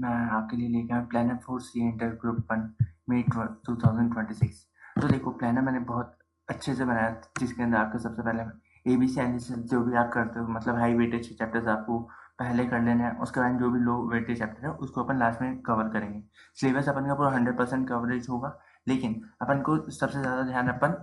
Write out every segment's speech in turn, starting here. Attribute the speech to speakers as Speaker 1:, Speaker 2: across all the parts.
Speaker 1: मैं आपके लिए लेके आया प्लानर 4C इंटर ग्रुप 1 मई 2026। तो देखो प्लानर मैंने बहुत अच्छे से बनाया, जिसके अंदर आपको सबसे पहले ABC एनालिसिस जो भी आप करते हो, मतलब हाई वेटेज के चैप्टर्स आपको पहले कर लेने हैं। उसके बाद जो भी लो वेटेज चैप्टर है उसको अपन लास्ट में कवर करेंगे। सिलेबस अपन का पूरा 100% कवरेज होगा, लेकिन अपन को सबसे ज़्यादा ध्यान अपन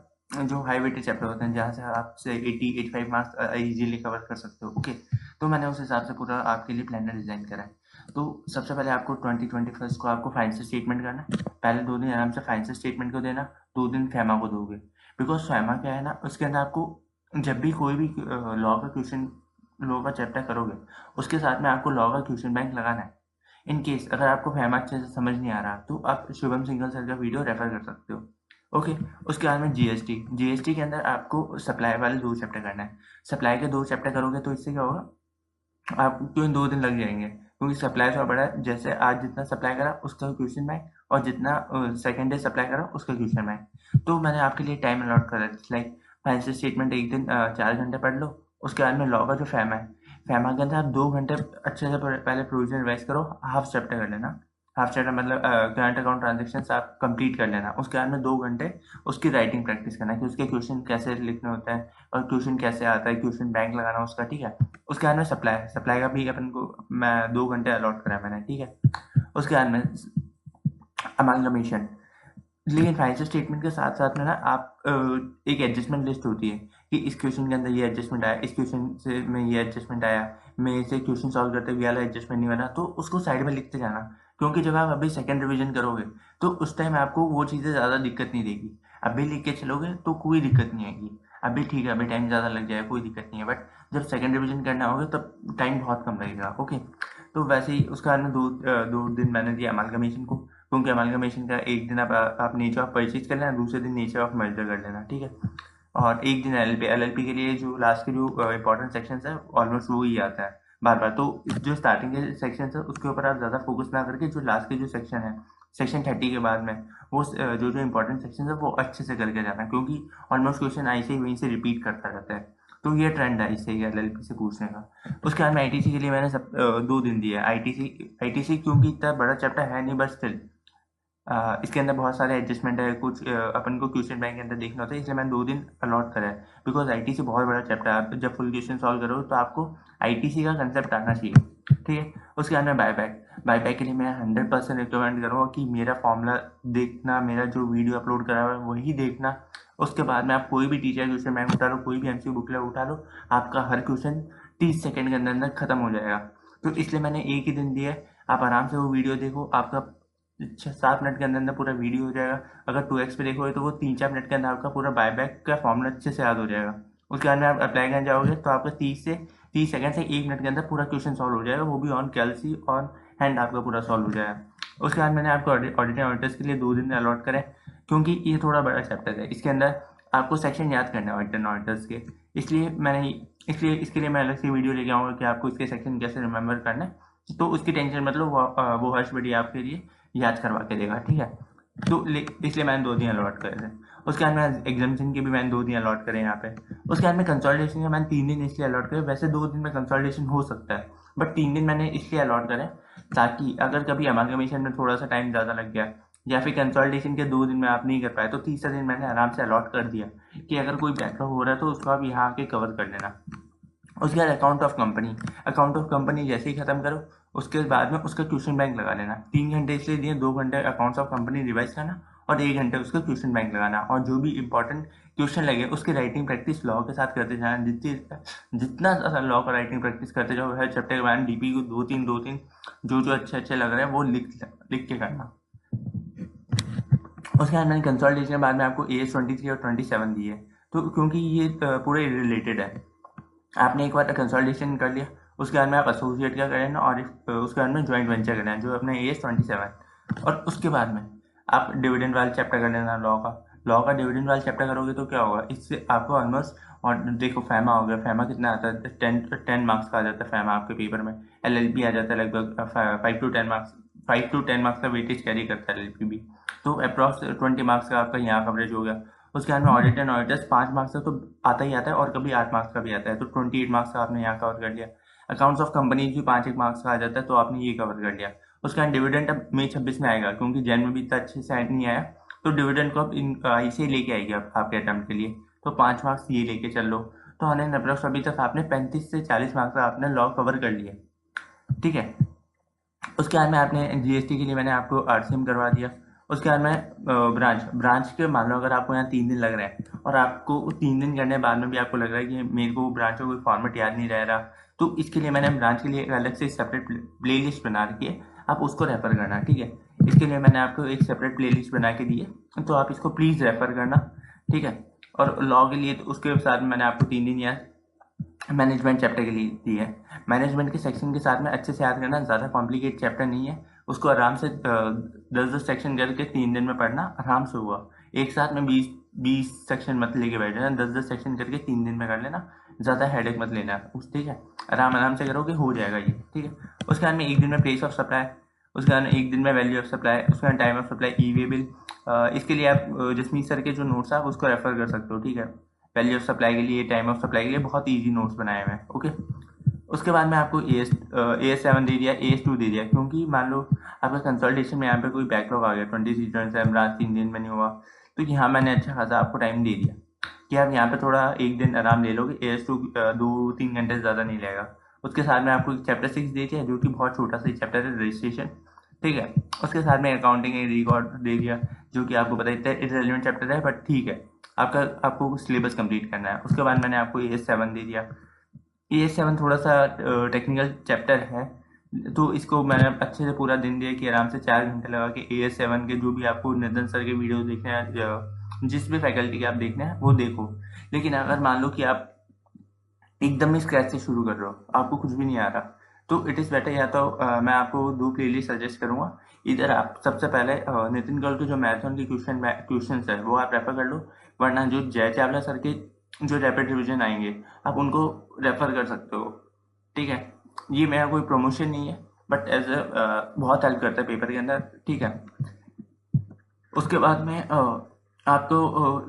Speaker 1: जो हाई वेटेज चैप्टर होते हैं जहाँ से आपसे 80-85 मार्क्स इजीली कवर कर सकते हो। ओके, तो मैंने उस हिसाब से पूरा आपके लिए प्लानर डिज़ाइन करा है। तो सबसे पहले आपको 2021 को आपको फाइनेंशियल स्टेटमेंट करना है। पहले 2 दिन आराम से फाइनेंशियल स्टेटमेंट को देना, 2 दिन फैमा को दोगे। बिकॉज फैमा क्या है ना, उसके अंदर आपको जब भी कोई भी लॉ का चैप्टर करोगे, उसके साथ में आपको लॉ का क्वेश्चन बैंक लगाना है। इन केस अगर आपको फैमा अच्छे से समझ नहीं आ रहा तो आप शुभम सिंघल सर का वीडियो रेफर कर सकते हो। ओके, उसके बाद में जीएसटी के अंदर आपको सप्लाई वाले 2 चैप्टर करना है। सप्लाई के 2 चैप्टर करोगे तो इससे क्या होगा, आपको इन 2 दिन लग जाएंगे, क्योंकि सप्लाई थोड़ा बड़ा है। जैसे आज जितना सप्लाई करा उसका क्वेश्चन बैंक, और जितना सेकेंड डे सप्लाई करा उसका क्वेश्चन बैंक। तो मैंने आपके लिए टाइम अलॉट करा है, लाइक फाइनेंशियल स्टेटमेंट एक दिन 4 घंटे पढ़ लो। उसके बाद में लॉ का जो फैमा है, फैमा के अंदर आप 2 घंटे अच्छे से पहले प्रोविजन रिवाइज करो, हाफ चैप्टर कर लेना। हाफ चैप्टर मतलब करंट अकाउंट ट्रांजेक्शन आप कंप्लीट कर लेना। उसके बाद में 2 घंटे उसकी राइटिंग प्रैक्टिस करना कि उसके क्वेश्चन कैसे लिखने होते हैं और क्वेश्चन कैसे आता है, क्वेश्चन बैंक लगाना उसका, ठीक है। उसके बाद में सप्लाई का भी अपन को मैं 2 घंटे अलॉट करा मैंने, ठीक है। उसके बाद में अमालगमेशन। लेकिन फाइनेंशियल स्टेटमेंट के साथ साथ में ना आप एक एडजस्टमेंट लिस्ट होती है कि इस क्वेश्चन के अंदर ये एडजस्टमेंट आया, इस क्वेश्चन से में ये एडजस्टमेंट आया, मैं इसे क्वेश्चन सॉल्व करते हुए वाला एडजस्टमेंट नहीं बना, तो उसको साइड में लिखते जाना। क्योंकि जब आप अभी सेकंड रिवीजन करोगे तो उस टाइम आपको वो चीज़ें ज़्यादा दिक्कत नहीं देगी। अभी लिख के चलोगे तो कोई दिक्कत नहीं आएगी। अभी ठीक है, अभी टाइम ज़्यादा लग जाए, कोई दिक्कत नहीं है, बट जब सेकंड रिवीजन करना होगा तब टाइम बहुत कम लगेगा। ओके, तो वैसे ही उसका बाद में 2 दिन मैंने दिया अमालगमेशन को, क्योंकि अमालगमेशन का एक दिन आप नेचर ऑफ परचेज कर लेना, दूसरे दिन नेचर ऑफ मर्जर कर लेना, ठीक है। और एक दिन एलएलपी के लिए जो लास्ट के जो इंपॉर्टेंट सेक्शन है ऑलमोस्ट वो ही आता है बार बार। तो जो स्टार्टिंग के सेक्शन है उसके ऊपर आप ज़्यादा फोकस ना करके जो लास्ट के जो सेक्शन है, सेक्शन 30 के बाद में वो जो जो इंपॉर्टेंट सेक्शन है वो अच्छे से करके जाना, क्योंकि ऑलमोस्ट क्वेश्चन ऐसे ही वहीं से रिपीट करता रहता है। तो ये ट्रेंड है इससे एलएलपी से पूछने का। उसके बाद में आईटीसी के लिए मैंने 2 दिन दिया है। आईटीसी क्योंकि इतना बड़ा चैप्टर है नहीं, बट स्टिल इसके अंदर बहुत सारे एडजस्टमेंट है, कुछ अपन को क्वेश्चन बैंक के अंदर देखना होता है, इसलिए मैंने 2 दिन अलॉट करा है। बिकॉज आईटीसी बहुत बड़ा चैप्टर है, आप जब फुल क्वेश्चन सॉल्व करो तो आपको आईटीसी का कंसेप्ट आना चाहिए, ठीक है। उसके बाद में बाईबैक के लिए मैं 100% रिकमेंड करूँगा कि मेरा फॉर्मूला देखना, मेरा जो वीडियो अपलोड करा हुआ है वही देखना। उसके बाद में आप कोई भी टीचर क्वेश्चन बैंक उठा लो, कोई भी एमसीक्यू बुकलेट उठा लो, आपका हर क्वेश्चन 30 सेकंड के अंदर अंदर खत्म हो जाएगा। तो इसलिए मैंने एक ही दिन दिया है, आप आराम से वो वीडियो देखो, आपका 6-7 मिनट के अंदर अंदर पूरा वीडियो हो जाएगा। अगर 2x पे देखोगे तो वो 3-4 मिनट के अंदर आपका पूरा बायबैक का फॉर्मूला अच्छे से याद हो जाएगा। उसके बाद में आप अप्लाई करने जाओगे तो आपका 30 सेकंड से 1 मिनट के अंदर पूरा क्वेश्चन सॉल्व हो जाएगा, वो भी ऑन कैलसी ऑन हैंड आपका पूरा सॉल्व हो जाएगा। उसके बाद मैंने आपको ऑडिटर्स के लिए 2 दिन अलॉट करें, क्योंकि ये थोड़ा बड़ा चैप्टर है, इसके अंदर आपको सेक्शन याद करना है ऑडिटर्स के। इसलिए इसके लिए मैं अलग से वीडियो लेके आऊँगा कि आपको इसके सेक्शन कैसे रिमेंबर करना है। तो उसकी टेंशन मतलब वो हर्ष बढ़िया आपके लिए याद करवा के देगा, ठीक है। तो इसलिए मैंने 2 दिन अलॉट करे थे। उसके बाद में एग्जामिनेशन के भी मैंने 2 दिन अलॉट करे यहाँ पे। उसके बाद में कंसोलिडेशन के मैंने 3 दिन इसलिए अलॉट करे, वैसे 2 दिन में कंसोलिडेशन हो सकता है, बट 3 दिन मैंने इसलिए अलॉट करे ताकि अगर कभी अमालगमेशन में थोड़ा सा टाइम ज़्यादा लग गया या फिर कंसोलिडेशन के 2 दिन में आप नहीं कर पाए तो तीसरा दिन मैंने आराम से अलॉट कर दिया कि अगर कोई बैकलॉग हो रहा है तो उसको आप यहाँ आके कवर कर लेना। उसके बाद अकाउंट ऑफ कंपनी जैसे ही खत्म करो उसके बाद में उसका क्वेश्चन बैंक लगा लेना। 3 घंटे इसलिए दिए, 2 घंटे अकाउंट्स ऑफ कंपनी रिवाइज करना और 1 घंटे उसका क्वेश्चन बैंक लगाना, और जो भी इंपॉर्टेंट क्वेश्चन लगे उसकी राइटिंग प्रैक्टिस लॉ के साथ करते जाना। जितना ज़्यादा लॉ का राइटिंग प्रैक्टिस करते जाओ, हर चैप्टर के बाद डीपी को 2-3 जो जो अच्छे लग रहे हैं वो लिख के करना। उसके बाद मैंने कंसोलिडेशन के बाद में आपको AS23 और 27 दी है, तो क्योंकि ये पूरे रिलेटेड है। आपने एक बार कंसोलिडेशन कर लिया, उसके बाद में आप एसोसिएट का करें और उसके बाद में ज्वाइंट वेंचर करें जो अपने AS27, और उसके बाद में आप डिविडेंड वाला चैप्टर कर लेना। लॉ का डिविडेंड वाला चैप्टर करोगे तो क्या होगा, इससे आपको ऑलमोस्ट, और देखो फैमा हो गया, फैमा कितना आता है, 10 मार्क्स का आ जाता है फैमा आपके पेपर में। एलएलपी आ जाता है लगभग 5 to 10 मार्क्स का वेटेज कैरी करता है एलएलपी भी, तो अप्रॉक्स 20 मार्क्स का आपका यहाँ कवरेज हो गया। उसके बाद में ऑडिट एंड ऑडिटर्स 5 मार्क्स का तो आता ही आता है, और कभी 8 मार्क्स का भी आता है, तो 28 मार्क्स का आपने यहाँ कवर कर लिया। अकाउंट्स ऑफ कंपनी भी 5 मार्क्स का आ जाता है, तो आपने ये कवर कर लिया। उसके बाद डिविडेंड अब मई 26 में आएगा, क्योंकि जैन में भी इतना अच्छे से नहीं आया, तो डिविडेंड को अब इसे लेके आएगी अब आपके अटेम्प्ट के लिए। तो 5 मार्क्स ये लेके चल लो। तो ऑनलाइन अप्रोक्स अभी तक आपने 35 से 40 मार्क्स का आपने लॉ कवर कर लिया, ठीक है। उसके बाद में आपने जीएसटी के लिए मैंने आपको आरसीएम करवा दिया। उसके बाद में ब्रांच के मान लो अगर आपको यहाँ 3 दिन लग रहे हैं और आपको 3 दिन करने बाद में भी आपको लग रहा है कि मेरे को ब्रांच का कोई फॉर्मेट याद नहीं रह रहा, तो इसके लिए मैंने ब्रांच के लिए एक अलग से सेपरेट प्ले लिस्ट बना रखी है, आप उसको रेफर करना, ठीक है। इसके लिए मैंने आपको एक सेपरेट प्ले लिस्ट बना के दी है, तो आप इसको प्लीज़ रेफर करना, ठीक है। और लॉ के लिए तो उसके साथ में मैंने आपको 3 दिन यहाँ मैनेजमेंट चैप्टर के लिए दी है। मैनेजमेंट के सेक्शन के साथ में अच्छे से याद करना, ज़्यादा कॉम्प्लिकेट चैप्टर नहीं है, उसको आराम से 10-10 सेक्शन करके 3 दिन में पढ़ना आराम से हुआ। एक साथ में 20 सेक्शन मत लेके बैठ जाना, 10-10 सेक्शन करके 3 दिन में कर लेना, ज़्यादा हेडेक मत लेना उस, ठीक है। आराम से करोगे हो जाएगा ये, ठीक है। उसके बाद में एक दिन में प्लेस ऑफ सप्लाई, उसके बाद एक दिन में वैल्यू ऑफ सप्लाई, उसके बाद time of supply, E way bill. इसके लिए आप जसमीत सर के जो नोट्स हैं आप उसको रेफर कर सकते हो, ठीक है। वैल्यू ऑफ सप्लाई के लिए, टाइम ऑफ सप्लाई के लिए बहुत ईजी नोट्स बनाए हुए हैं, ओके। उसके बाद में आपको AS7 दे दिया, AS2 दे दिया, क्योंकि मान लो आपका कंसल्टेशन में यहाँ पे कोई बैकलॉग आ गया 27 रात 3 दिन में नहीं हुआ, तो यहाँ मैंने अच्छा खासा आपको टाइम दे दिया कि आप यहाँ पे थोड़ा एक दिन आराम ले लोगे। AS2 2-3 घंटे से ज़्यादा नहीं लगेगा। उसके साथ में आपको चैप्टर 6 दे दिया, जो कि बहुत छोटा सा चैप्टर है, रजिस्ट्रेशन, ठीक है। उसके साथ में अकाउंटिंग एंड रिकॉर्ड दे दिया, जो कि आपको पता है इररिलेवेंट चैप्टर है, बट ठीक है, आपको सिलेबस कंप्लीट करना है। उसके बाद मैंने आपको AS7 दे दिया। AS7 थोड़ा सा टेक्निकल चैप्टर है, तो इसको मैंने अच्छे से पूरा दिन दिया कि आराम से 4 घंटे लगा के AS7 के जो भी आपको नितिन सर के वीडियो देखने हैं, जिस भी फैकल्टी के आप देखना है वो देखो। लेकिन अगर मान लो कि आप एकदम ही स्क्रैच से शुरू कर रहे हो, आपको कुछ भी नहीं आ रहा, तो इट इज़ बेटर, या तो मैं आपको 2 प्लेलिस्ट सजेस्ट करूंगा। इधर आप सबसे पहले नितिन गौड़ के जो मैराथन के क्वेश्चन है वो आप रेफर कर लो, वरना जो जय चावला सर के जो रैपिड रिविजन आएंगे आप उनको रेफर कर सकते हो, ठीक है। ये मेरा कोई प्रमोशन नहीं है, बट एज ए बहुत हेल्प करता है पेपर के अंदर, ठीक है। उसके बाद में आपको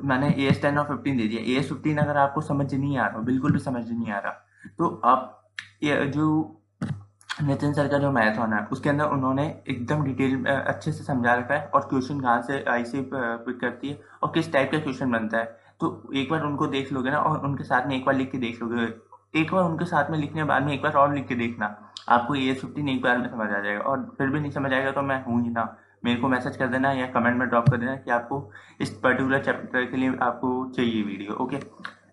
Speaker 1: मैंने AS10 और 15 दे दिया। AS15 अगर आपको समझ नहीं आ रहा, बिल्कुल भी समझ नहीं आ रहा, तो आप ये जो नितिन सर का जो मैराथन है उसके अंदर उन्होंने एकदम डिटेल में अच्छे से समझा रखा है, और क्वेश्चन कहाँ से आई से पिक करती है और किस टाइप का क्वेश्चन बनता है। तो एक बार उनको देख लोगे ना, और उनके साथ में एक बार लिख के देख लोगे, एक बार उनके साथ में लिखने के बाद में एक बार और लिख के देखना, आपको AS15 एक बार में समझ आ जाएगा। और फिर भी नहीं समझ आएगा तो मैं हूँ ही ना, मेरे को मैसेज कर देना या कमेंट में ड्रॉप कर देना कि आपको इस पर्टिकुलर चैप्टर के लिए आपको चाहिए वीडियो, ओके।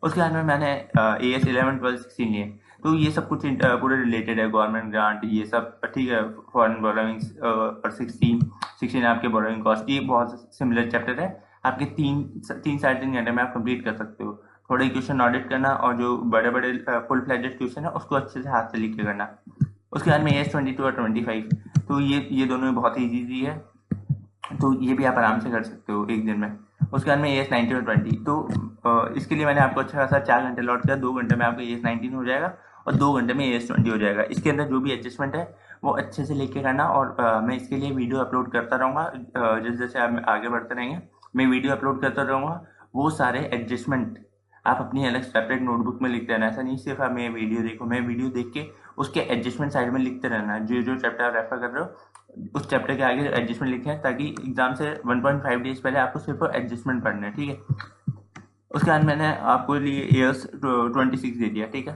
Speaker 1: उसके बाद में मैंने AS11, 12, 16 लिए, तो ये सब कुछ पूरे रिलेटेड है, गवर्नमेंट ग्रांट ये सब, ठीक है। फॉरेन बोरोइंग्स और 16 आपके बोरोइंग कॉस्ट, ये बहुत सिमिलर चैप्टर है, आपके 3-3.5 घंटे में आप कंप्लीट कर सकते हो। थोड़े क्वेश्चन ऑडिट करना, और जो बड़े बड़े फुल फ्लेजेड क्वेश्चन है उसको अच्छे से हाथ से लिख के करना। उसके बाद में AS22 और 25, तो ये दोनों बहुत ही ईजी है, तो ये भी आप आराम से कर सकते हो एक दिन में। उसके बाद में AS19 और 20, तो इसके लिए मैंने आपको अच्छा खासा 4 घंटे लॉट किया, 2 घंटे में आपको AS19 हो जाएगा और 2 घंटे में AS20 हो जाएगा। इसके अंदर जो भी एडजस्टमेंट है वो अच्छे से लेके करना, और मैं इसके लिए वीडियो अपलोड करता रहूँगा, जैसे जैसे आप आगे बढ़ते रहेंगे मैं वीडियो अपलोड करता रहूँगा। वो सारे एडजस्टमेंट आप अपनी अलग सेपरेट नोटबुक में लिखते रहना, ऐसा नहीं सिर्फ आप मैं वीडियो देखो, मैं वीडियो देख के उसके एडजस्टमेंट साइड में लिखते रहना, जो जो चैप्टर आप रेफर कर रहे हो उस चैप्टर के आगे एडजस्टमेंट लिखे हैं, ताकि एग्जाम से 1.5 डेज पहले आपको सिर्फ एडजस्टमेंट पढ़ना है, ठीक है। उसके बाद मैंने आपको लिए AS26 दे दिया, ठीक है।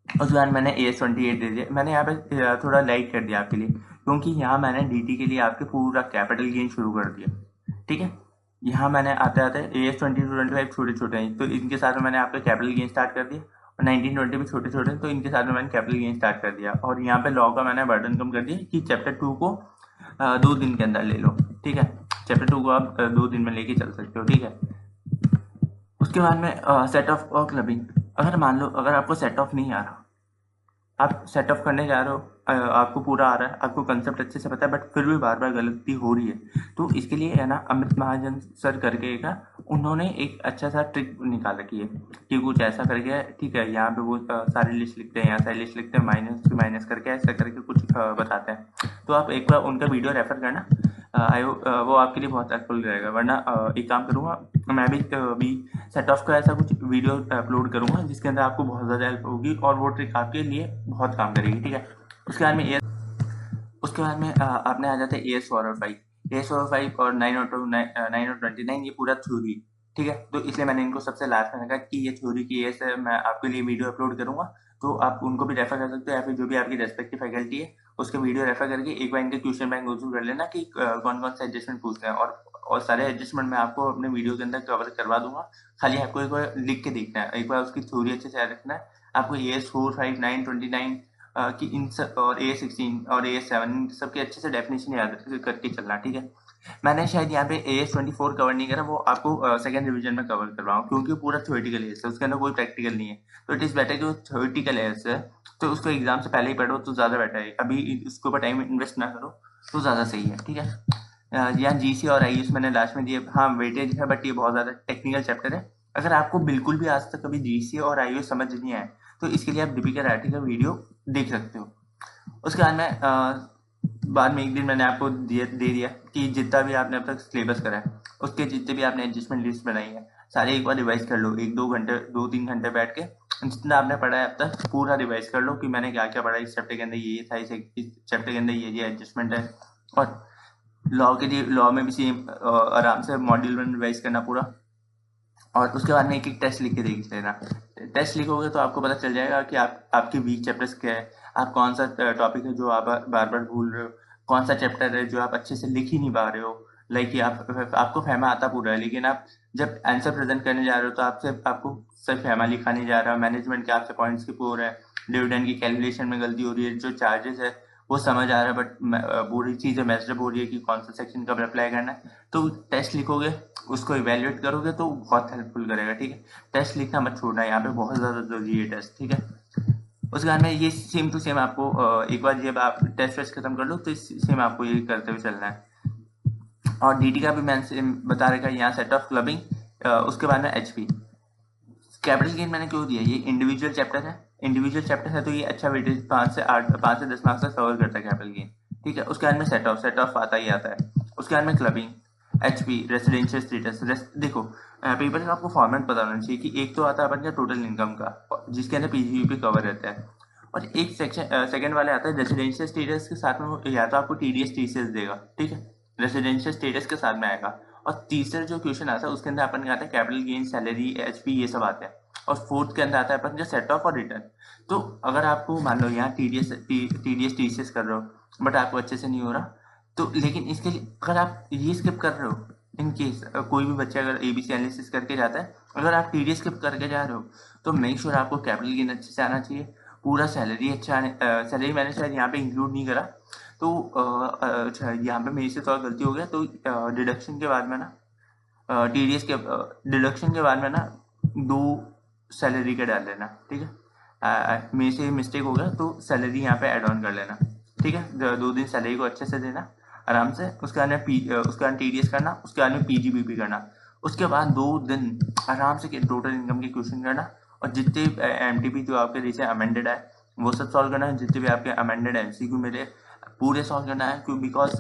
Speaker 1: उसके बाद मैंने AS28 दे दिया। मैंने यहाँ पे थोड़ा लाइट कर दिया आपके लिए, क्योंकि यहाँ मैंने DT के लिए आपके पूरा कैपिटल गेन शुरू कर दिया, ठीक है। यहाँ मैंने आते आते AS20-25 छोटे छोटे हैं, तो इनके साथ में मैंने आपका कैपिटल गेन स्टार्ट कर दिया, और 19-20 भी छोटे छोटे हैं, तो इनके साथ में मैंने कैपिटल गेन स्टार्ट कर दिया। और यहाँ पे लॉ का मैंने बर्डन कम कर दिया कि चैप्टर 2 को 2 दिन के अंदर ले लो, ठीक है। चैप्टर 2 को आप 2 दिन में लेके चल सकते हो, ठीक है। उसके बाद में सेट ऑफ और क्लबिंग, अगर मान लो अगर आपको सेट ऑफ नहीं आ रहा, आप सेट ऑफ करने जा रहे हो, आपको पूरा आ रहा है, आपको कंसेप्ट अच्छे से पता है, बट फिर भी बार बार गलती हो रही है, तो इसके लिए है ना अमित महाजन सर करके एक उन्होंने एक अच्छा सा ट्रिक निकाल रखी है कि कुछ ऐसा करके, ठीक है, यहाँ पे वो सारी लिस्ट लिखते हैं, यहाँ सारी लिस्ट लिखते हैं, माइनस करके ऐसा करके कुछ बताते हैं। तो आप एक बार उनका वीडियो रेफर करना, वो आपके लिए बहुत हेल्पफुल रहेगा। वरना एक काम करूँगा, मैं भी सेट ऑफ का ऐसा कुछ वीडियो अपलोड करूँगा जिसके अंदर आपको बहुत ज़्यादा हेल्प होगी, और वो ट्रिक आपके लिए बहुत काम करेगी, ठीक है। उसके बाद में उसके बाद में आपने आ जाता है AS4 और 5 और 9 और 29 ये पूरा थ्योरी, ठीक है। तो इसलिए मैंने इनको सबसे लास्ट में रखा कि ये थ्योरी की एस है, मैं आपके लिए वीडियो अपलोड करूंगा, तो आप उनको भी रेफर कर सकते हो, या फिर जो भी आपकी रेस्पेक्टिव फैकल्टी है उसके वीडियो रेफर करके एक बार इनके क्वेश्चन बैंक गो थ्रू कर लेना कि कौन कौन से एडजस्टमेंट पूछते हैं, और सारे एडजस्टमेंट मैं आपको अपने वीडियो के अंदर कवर करवा दूंगा। खाली आपको एक बार लिख के देखना है, एक बार उसकी थ्योरी अच्छे से याद रखना है। आपको AS4, 5, 9, 29 कि इन सब और AS16 और AS7 सबके अच्छे से डेफिनेशन याद करके चलना, ठीक है। मैंने शायद यहाँ पे AS24 कवर नहीं करा, वो आपको सेकंड रिवीजन में कवर करवाऊँ, क्योंकि पूरा थ्योरेटिकल है, उसके अंदर कोई प्रैक्टिकल नहीं है। तो इट इज बेटर कि थ्योरेटिकल है तो उसको एग्जाम से पहले ही पढ़ो तो ज्यादा बेटर है, अभी उसके ऊपर टाइम इन्वेस्ट ना करो तो ज्यादा सही है, ठीक है। यहाँ GC और IUS मैंने लास्ट में दिए, हाँ वेटेज है, बट ये बहुत ज्यादा टेक्निकल चैप्टर है। अगर आपको बिल्कुल भी आज तक कभी GC और IUS समझ नहीं आए तो इसके लिए आप दीपिका राठी का वीडियो देख सकते हो। उसके बाद में एक दिन मैंने आपको दे दिया कि जितना भी आपने अब तक सिलेबस करा है उसके जितने भी आपने एडजस्टमेंट लिस्ट बनाई है सारे एक बार रिवाइज कर लो, 2-3 घंटे बैठ के जितना आपने पढ़ा है अब तक पूरा रिवाइज कर लो कि मैंने क्या क्या पढ़ा, इस चैप्टर के अंदर ये था, इस चैप्टर के अंदर ये एडजस्टमेंट है। और लॉ में भी सेम आराम से मॉड्यूल 1 रिवाइज करना पूरा, और उसके बाद में एक एक टेस्ट लिख के देख लेना। टेस्ट लिखोगे तो आपको पता चल जाएगा कि आपके वीक चैप्टर्स क्या है, आप कौन सा टॉपिक है जो आप बार बार भूल रहे हो, कौन सा चैप्टर है जो आप अच्छे से लिख ही नहीं पा रहे हो। लाइक कि आपको फहमा आता पूरा है, लेकिन आप जब आंसर प्रेजेंट करने जा रहे हो तो आपको सिर्फ फहमा लिखा नहीं जा रहा, मैनेजमेंट के आपसे पॉइंट्स की पूर है, डिविडेंड की कैलकुलेशन में गलती हो रही है, जो चार्जेस है वो समझ आ रहा है, बट पूरी चीजें मैचअप हो रही है कि कौन सा सेक्शन कब अप्लाई करना है। तो टेस्ट लिखोगे, उसको इवेल्युएट करोगे तो बहुत हेल्पफुल करेगा, ठीक है। टेस्ट लिखना मत छोड़ना, यहाँ पे बहुत ज्यादा जरूरी है टेस्ट, ठीक है। उसके बाद में ये सेम टू सेम आपको एक बार जब आप टेस्ट वेस्ट खत्म कर लो तो सेम आपको ये करते हुए चलना है। और DT का भी मैंने बता रखा है यहाँ, सेट ऑफ क्लबिंग, उसके बाद में HP। कैपिटल गेन मैंने क्यों दिया, ये इंडिविजुअल चैप्टर है, तो ये अच्छा वेटेज 5 से 10 मार्क्स तक कवर करता है कैपिटल गेन, ठीक है। उसके बाद में सेट ऑफ आता ही आता है। उसके बाद में क्लबिंग, HP, रेसिडेंशियल स्टेटस। देखो पेपर का आपको फॉर्मेट पता होना चाहिए कि एक तो आता है अपन का टोटल इनकम का जिसके अंदर PGBP कवर रहता है, और एक सेकंड वाले आता है रेसिडेंशियल स्टेटस के साथ में, या तो आपको TDS TCS देगा, ठीक है, रेसिडेंशियल स्टेटस के साथ में आएगा। और तीसरा जो क्वेश्चन आता है उसके अंदर अपन का आता है कैपिटल गेन, सैलरी, HP, ये सब आते हैं। और फोर्थ के अंदर आता है अपन का सेट ऑफ और रिटर्न। तो अगर आपको मान लो यहाँ TDS TCS कर रहे हो बट आपको अच्छे से नहीं हो रहा, तो लेकिन इसके लिए अगर आप ये स्किप कर रहे हो, इन केस कोई भी बच्चा अगर ABC एनालिसिस करके जाता है, अगर आप TDS स्किप करके जा रहे हो तो मेक श्योर आपको कैपिटल गेन अच्छे से आना चाहिए, पूरा सैलरी अच्छा आने, सैलरी मैंने शायद यहाँ पे इंक्लूड नहीं करा, तो अच्छा यहाँ पे मेरे से थोड़ा गलती हो गया। तो डिडक्शन के बाद में ना TDS के डिडक्शन के बाद में ना 2 सैलरी के डाल लेना, ठीक है। मेरे से मिस्टेक हो गया तो सैलरी यहाँ पे ऐड ऑन कर लेना, ठीक है। 2 दिन सैलरी को अच्छे से देना आराम से, उसके बाद TDS करना, उसके बाद में PGBP करना, उसके बाद 2 दिन आराम से टोटल इनकम के क्वेश्चन करना, और जितने MTP जो आपके जैसे अमेंडेड है वो सब सॉल्व करना है, जितने भी आपके अमेंडेड MCQ मिले पूरे सॉल्व करना है, क्यों बिकॉज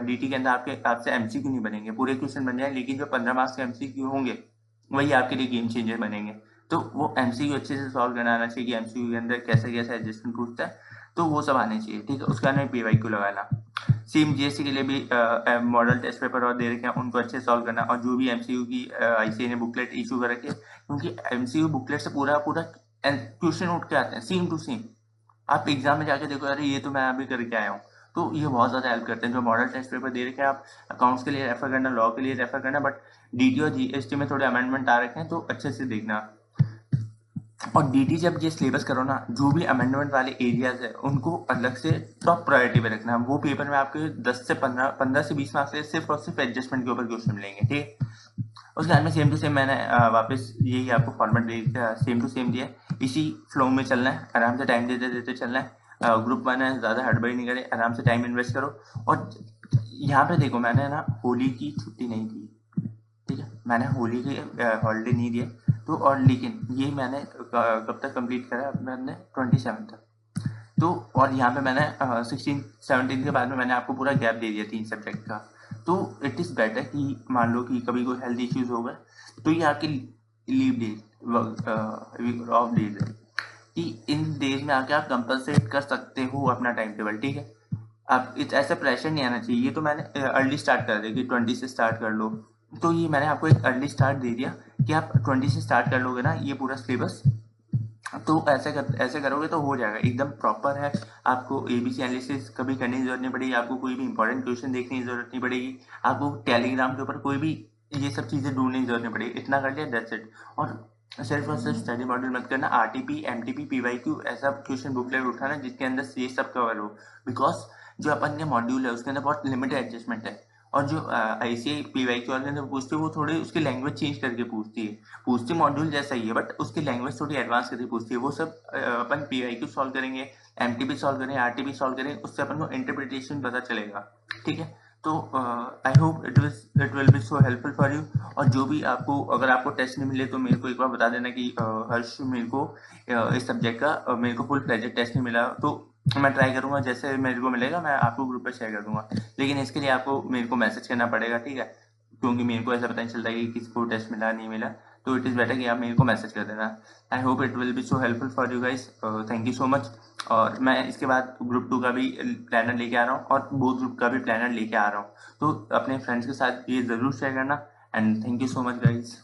Speaker 1: DT के अंदर आपसे MCQ नहीं बनेंगे, पूरे क्वेश्चन बन जाए, लेकिन जो 15 मार्क्स के MCQ होंगे वही आपके लिए गेम चेंजर बनेंगे। तो वो MCQ अच्छे से सॉल्व करना आना चाहिए कि MCQ के अंदर कैसे कैसे एडजस्टमेंट पूछता है, तो वो सब आने चाहिए, ठीक है। उसके बाद में PYQ लगाना, सेम GST के लिए भी मॉडल टेस्ट पेपर और दे रखे हैं, उनको अच्छे सॉल्व करना, और जो भी MCQ की ICAI ने बुकलेट इशू कर रखी है, क्योंकि MCQ बुकलेट से पूरा क्वेश्चन उठ के आते हैं सेम टू सेम, आप एग्जाम में जाके देखो अरे ये तो मैं अभी करके आया हूँ, तो ये बहुत ज्यादा हेल्प करते हैं। जो मॉडल टेस्ट पेपर दे रखे हैं आप अकाउंट्स के लिए रेफर करना, लॉ के लिए रेफर करना, बट DT और GST में थोड़े अमेंडमेंट आ रखे हैं तो अच्छे से देखना। और DT जब ये सिलेबस करो ना, जो भी अमेंडमेंट वाले एरियाज है उनको अलग से टॉप प्रायोरिटी पे रखना, वो पेपर में आपके 10 से 15 से 20 मार्क्स से सिर्फ और सिर्फ एडजस्टमेंट के ऊपर क्वेश्चन मिलेंगे, ठीक है। उसके बाद में सेम टू सेम मैंने वापस यही आपको फॉर्मेट दे सेम टू सेम दिया, इसी फ्लो में चलना है, आराम से टाइम देते देते चलना है। ग्रुप 1 है, ज्यादा हड़बड़ी नहीं करे, आराम से टाइम इन्वेस्ट करो। और यहाँ पे देखो मैंने ना होली की छुट्टी नहीं दी, ठीक है, मैंने होली के हॉलीडे नहीं दिए, तो और लेकिन ये मैंने कब तक कंप्लीट करा, मैंने 27 तक। तो और यहाँ पे मैंने 16-17 के बाद में मैंने आपको पूरा गैप दे दिया 3 सब्जेक्ट का। तो इट इज़ बेटर कि मान लो कि कभी कोई हेल्थ इश्यूज हो गए तो ये आपके लीव डेज ऑफ डेज है कि इन डेज में आके आप कंपलसेट कर सकते हो अपना टाइम टेबल, ठीक है। आप ऐसा प्रेशर नहीं आना चाहिए। ये तो मैंने अर्ली स्टार्ट कर दिया कि 20 से स्टार्ट कर लो, तो ये मैंने आपको एक अर्ली स्टार्ट दे दिया कि आप 20 से स्टार्ट कर लोगे ना ये पूरा सिलेबस, तो ऐसे करोगे तो हो जाएगा, एकदम प्रॉपर है। आपको एबीसी एनालिसिस कभी करने की जरूरत नहीं पड़ेगी, आपको कोई भी इंपॉर्टेंट क्वेश्चन देखने की जरूरत नहीं पड़ेगी, आपको टेलीग्राम के ऊपर कोई भी ये सब चीजें ढूंढने की जरूरत नहीं पड़ेगी, इतना कर लिया दैट्स इट। और सिर्फ स्टडी मॉड्यूल मत करना, आरटीपी एमटीपी पीवाईक्यू ऐसा क्वेश्चन बुकलेट उठाना जिसके अंदर ये सब कवर हो, बिकॉज जो अपन के मॉड्यूल है उसके अंदर बहुत लिमिटेड एडजस्टमेंट है। और जो आईसीआई पीवाईक्यू वाले अंदर पूछती है वो थोड़ी उसकी लैंग्वेज चेंज करके पूछती मॉड्यूल जैसा ही है, बट उसकी लैंग्वेज थोड़ी एडवांस करके पूछती है। वो सब अपन पीवाईक्यू सॉल्व करेंगे, एमटीपी सॉल्व करेंगे, आरटीपी सॉल्व करेंगे, उससे अपन को इंटरप्रिटेशन पता चलेगा। ठीक है, तो I hope it will be so helpful for you. और जो भी आपको, अगर आपको टेस्ट नहीं मिले तो मेरे को एक बार बता देना कि हर्ष मेरे को इस सब्जेक्ट का मेरे को फुल फ्लेजेड टेस्ट नहीं मिला, तो मैं ट्राई करूंगा जैसे मेरे को मिलेगा मैं आपको ग्रुप पर शेयर कर दूंगा। लेकिन इसके लिए आपको मेरे को मैसेज करना पड़ेगा, ठीक है, क्योंकि मेरे को ऐसा पता नहीं चलता कि किसको टेस्ट मिला नहीं मिला, तो इट इज़ बेटर कि आप मेरे को मैसेज कर देना। I hope it will be so helpful for you guys, thank you so much. और मैं इसके बाद ग्रुप 2 का भी प्लानर लेके आ रहा हूँ और बोथ ग्रुप का भी प्लानर लेके आ रहा हूँ, तो अपने फ्रेंड्स के साथ ये ज़रूर शेयर करना। And thank you so much guys.